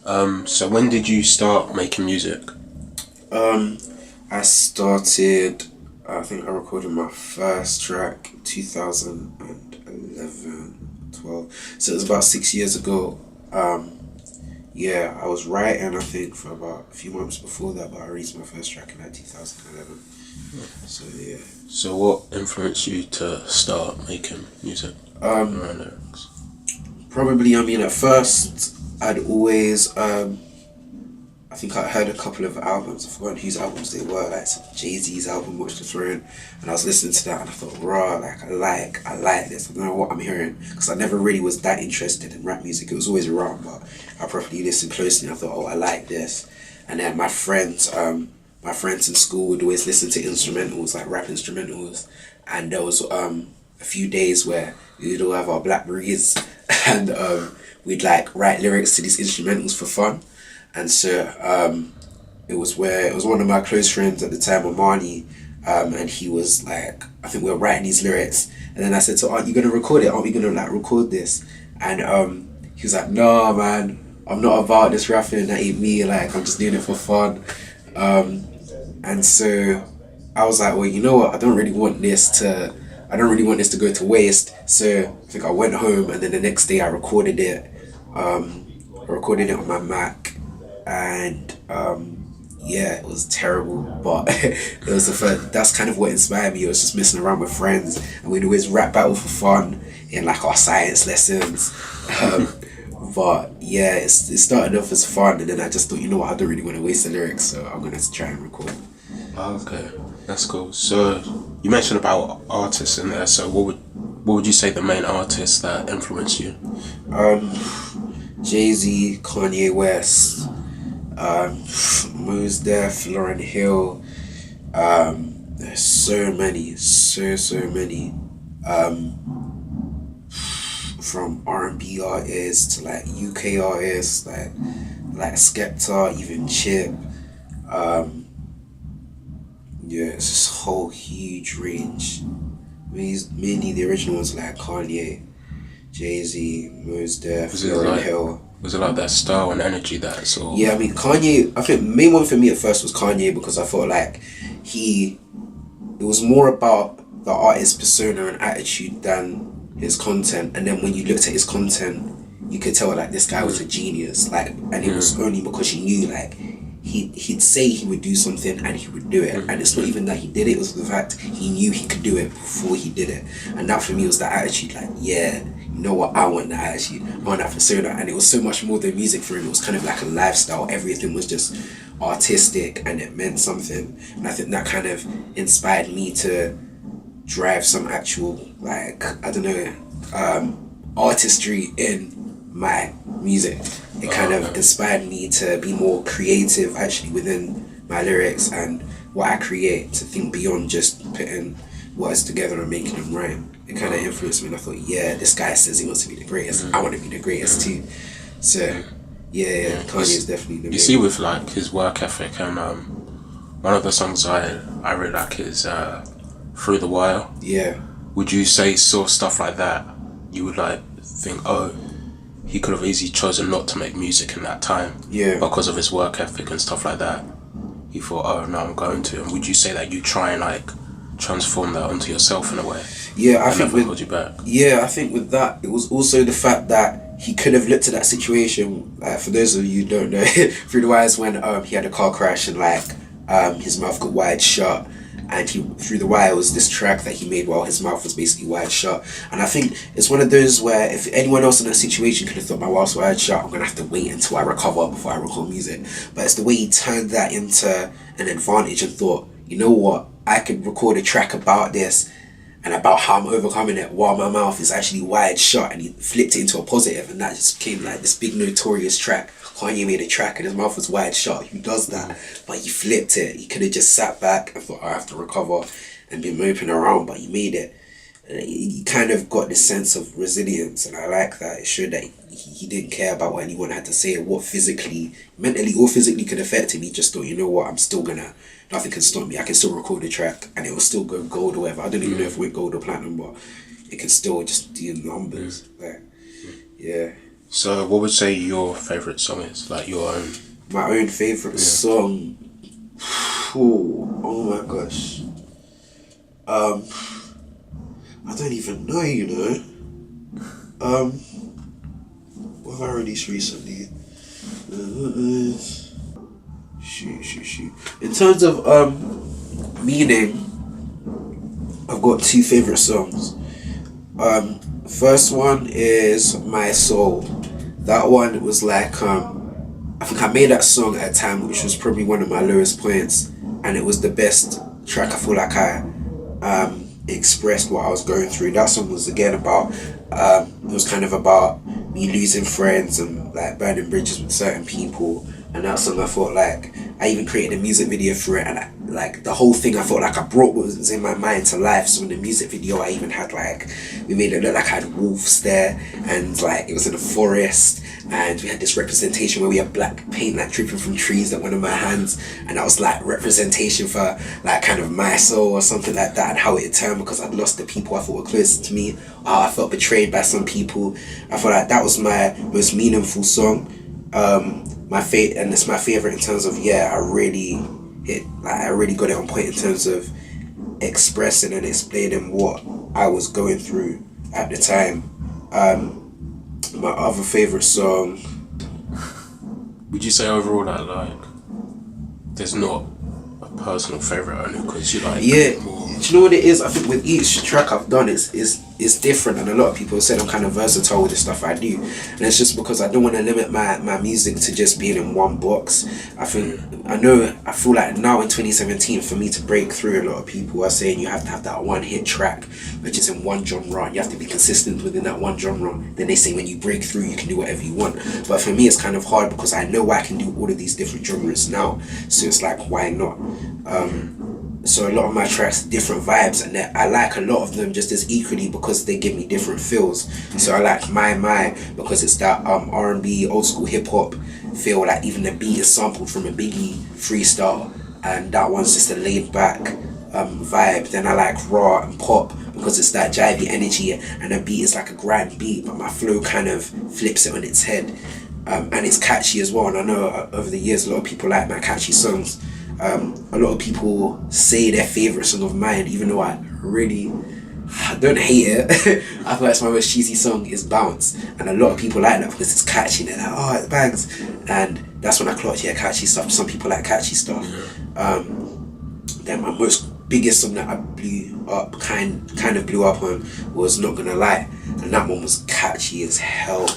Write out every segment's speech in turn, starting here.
So when did you start making music? I started, I think I recorded my first track 2011, 12. So it was about 6 years ago. Yeah, I was writing, I think, for about a few months before that, but I released my first track in like 2011. So yeah. So what influenced you to start making music around lyrics? Probably, I mean, at first, I'd always, I think I heard a couple of albums. I forgot whose albums they were, like Jay-Z's album, Watch the Throne, and I was listening to that and I thought, raw, like I like this. I don't know what I'm hearing because I never really was that interested in rap music. It was always around, but I probably listened closely. And I thought, oh, I like this. And then my friends in school would always listen to instrumentals, like rap instrumentals, and there was a few days where we'd all have our Blackberries, and we'd like write lyrics to these instrumentals for fun. And so it was one of my close friends at the time, Amani, and he was like, I think we were writing these lyrics, and then I said, "So aren't you gonna record it? Aren't we gonna like record this?" And he was like, "No, man, I'm not about this rapping. That ain't me. Like I'm just doing it for fun." And so I was like, "Well, you know what? I don't really want this to go to waste." So I think I went home, and then the next day I recorded it. I recorded it on my Mac, and yeah, it was terrible, but it was the first. That's kind of what inspired me. It was just messing around with friends, and we'd always rap battle for fun in like our science lessons. Um, but yeah, it started off as fun, and then I just thought, you know what, I don't really want to waste the lyrics, so I'm gonna try and record. Okay, that's cool. So you mentioned about artists in there. So what would you say the main artists that influenced you? Jay-Z, Kanye West, Mos Def, Lauryn Hill. There's so many, so many. From R&B artists to like UK artists, like Skepta, even Chip. Um, yeah, it's this whole huge range. Mainly the original ones like Kanye, Jay-Z, Mos Def, Was it Lauryn like Hill. was it like that style and energy that sort Yeah, I of? mean Kanye. I think main one for me at first was Kanye because I felt like he. It was more about the artist's persona and attitude than his content. And then when you looked at his content, you could tell like this guy was a genius. Like, and it was only because you knew like he'd say he would do something and he would do it. And it's not even that he did it; it was the fact he knew he could do it before he did it. And that for me was that attitude. Like, yeah, you know what? I want that attitude. I want that persona. And it was so much more than music for him. It was kind of like a lifestyle. Everything was just artistic and it meant something. And I think that kind of inspired me to drive some actual like I don't know artistry in my music. It kind of inspired me to be more creative actually within my lyrics and what I create, to think beyond just putting words together and making them rhyme. It kind of influenced me, and I thought, yeah, this guy says he wants to be the greatest. I want to be the greatest too. So yeah, Kanye is definitely the You main see, one. with like his work ethic, and one of the songs I really like is "Through the Wire." Yeah. Would you say sort of stuff like that? You would like think, oh, he could have easily chosen not to make music in that time, Yeah. because of his work ethic and stuff like that. He thought, oh no, I'm going to. And would you say that you try and like transform that onto yourself in a way? Yeah, I That think never with hold you back. yeah, I think with that, it was also the fact that he could have looked at that situation. For those of you who don't know, through the wires when he had a car crash and like his mouth got wide shut, and he through the wire was this track that he made while his mouth was basically wide shut. And I think it's one of those where if anyone else in that situation could have thought my mouth's wide shut, I'm gonna have to wait until I recover before I record music. But it's the way he turned that into an advantage and thought, you know what, I could record a track about this and about how I'm overcoming it while my mouth is actually wide shut, and he flipped it into a positive, and that just became like this big notorious track. Kanye made a track and his mouth was wide shut. Who does that? But he flipped it. He could have just sat back and thought, I have to recover and been moping around, but he made it. And he kind of got this sense of resilience, and I like that. It showed that he didn't care about what anyone had to say or what physically, mentally or physically could affect him. He just thought, you know what, I'm still gonna, nothing can stop me. I can still record a track and it will still go gold or whatever. I don't even know if it went gold or platinum, but it can still just do numbers. Like, yeah. So, what would you say your favorite song is? Like your own? My own favorite Yeah. song. Oh my gosh. Um, I don't even know. Um, what have I released recently? Shoot. In terms of meaning, I've got two favorite songs. First one is My Soul. That one was like I think I made that song at a time which was probably one of my lowest points, and it was the best track. I feel like I expressed what I was going through. That song was again about it was kind of about me losing friends and like burning bridges with certain people. And that song I felt like I even created a music video for it, and like the whole thing I felt like I brought what was in my mind to life. So in the music video I even had like we made it look like I had wolves there, and like it was in a forest, and we had this representation where we had black paint like dripping from trees that went on my hands, and that was like representation for like kind of my soul or something like that, and how it turned because I'd lost the people I thought were close to me. I felt betrayed by some people. I felt like that was my most meaningful song. And it's my favorite in terms of I really got it on point in terms of expressing and explaining what I was going through at the time. My other favorite song. Would you say overall that like there's not a personal favorite only because you like more? Do you know what it is? I think with each track I've done, it's different, and a lot of people said I'm kind of versatile with the stuff I do, and it's just because I don't want to limit my music to just being in one box. I feel like now in 2017, for me to break through, a lot of people are saying you have to have that one hit track, which is in one genre. You have to be consistent within that one genre. Then they say when you break through, you can do whatever you want. But for me, it's kind of hard because I know I can do all of these different genres now. So it's like, why not? So a lot of my tracks, different vibes, and I like a lot of them just as equally because they give me different feels. So I like My because it's that R&B, old school hip hop feel. Like even the beat is sampled from a Biggie freestyle, and that one's just a laid back vibe. Then I like Raw and Pop because it's that jivey energy, and the beat is like a grind beat, but my flow kind of flips it on its head. And it's catchy as well. And I know over the years a lot of people like my catchy songs. A lot of people say their favorite song of mine, even though I don't hate it. I feel like it's my most cheesy song is Bounce, and a lot of people like that because it's catchy. They're like, oh, it bangs, and that's when I clocked catchy stuff. Some people like catchy stuff. Then my most biggest song that I blew up, kind of blew up on, was Not Gonna Lie, and that one was catchy as hell.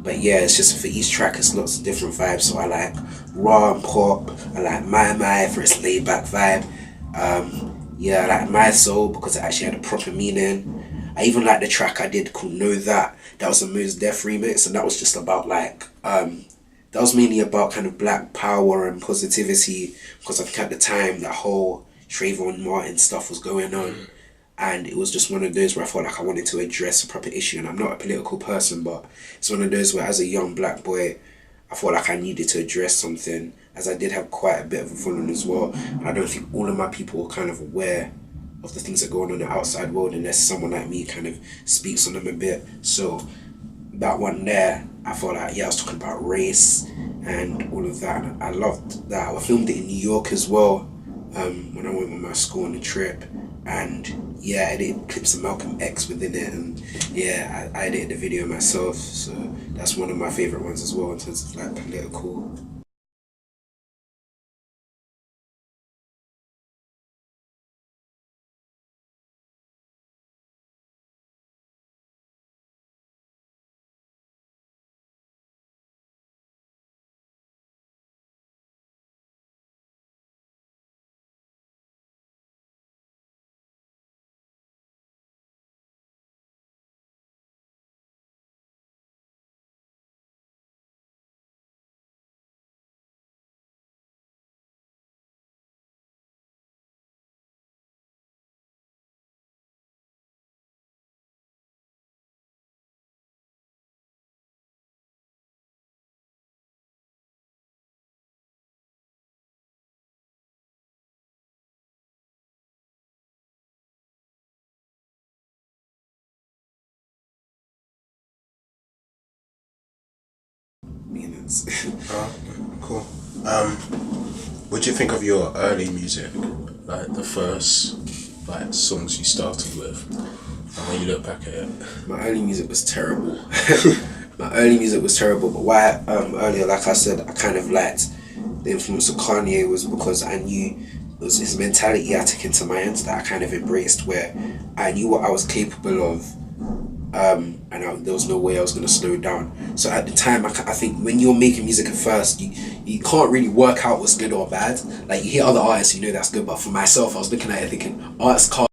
But it's just for each track, it's lots of different vibes. So I like Raw and Pop. I like My for its laid back vibe. I like My Soul because it actually had a proper meaning. I even like the track I did called Know That. That was a Mos Def remix, and that was just about like that was mainly about kind of black power and positivity because I think at the time that whole Trayvon Martin stuff was going on. And it was just one of those where I felt like I wanted to address a proper issue. And I'm not a political person, but it's one of those where as a young black boy, I felt like I needed to address something, as I did have quite a bit of a following as well. And I don't think all of my people are kind of aware of the things that go on in the outside world unless someone like me kind of speaks on them a bit. So that one there, I felt like, I was talking about race and all of that. And I loved that. I filmed it in New York as well, when I went with my school on the trip. And I did clips of Malcolm X within it, and I edited the video myself. So that's one of my favorite ones as well in terms of like political meanings. Oh, cool. What do you think of your early music? Like the first like songs you started with, and when you look back at it? My early music was terrible. My early music was terrible, but why earlier, like I said, I kind of liked the influence of Kanye was because I knew it was his mentality I took into my hands that I kind of embraced, where I knew what I was capable of, there was no way I was going to slow down. So at the time, I think when you're making music at first, you can't really work out what's good or bad. Like, you hear other artists, you know that's good, but for myself, I was looking at it thinking, artists can't